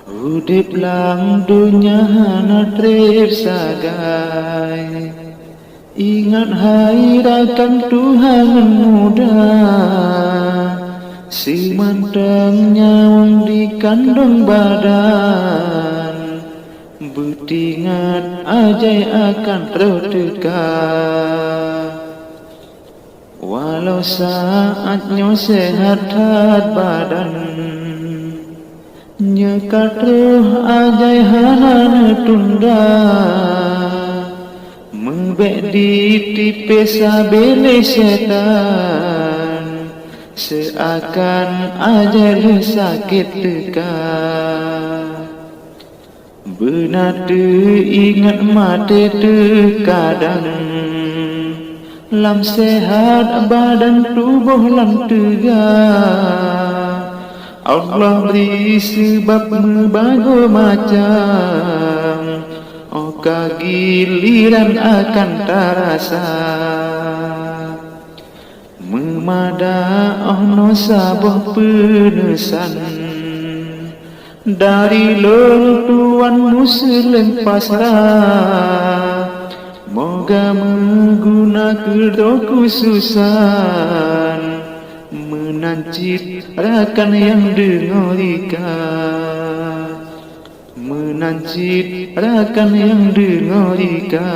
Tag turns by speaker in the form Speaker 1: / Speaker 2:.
Speaker 1: Udip lang dunya hana trip sagai. Ingat hairakan Tuhan muda, si manteng nyawang di kandung badan. Betingat ajai akan terteka, walau saatnya sehat badan. Nyekat roh ajai hana tunda, membek di tipe sabele setan, seakan ajai sakit teka. Benar ingat mati terkadang, lam sehat badan tubuh lam tegak. Allah beri sebab berbagai macam, oka giliran akan terasa. Memada ono sabah penesan, dari lor tuan muslim pasrah. Moga mengguna kedoku susan, menancit rakan yang dengorika, menancit rakan yang dengorika.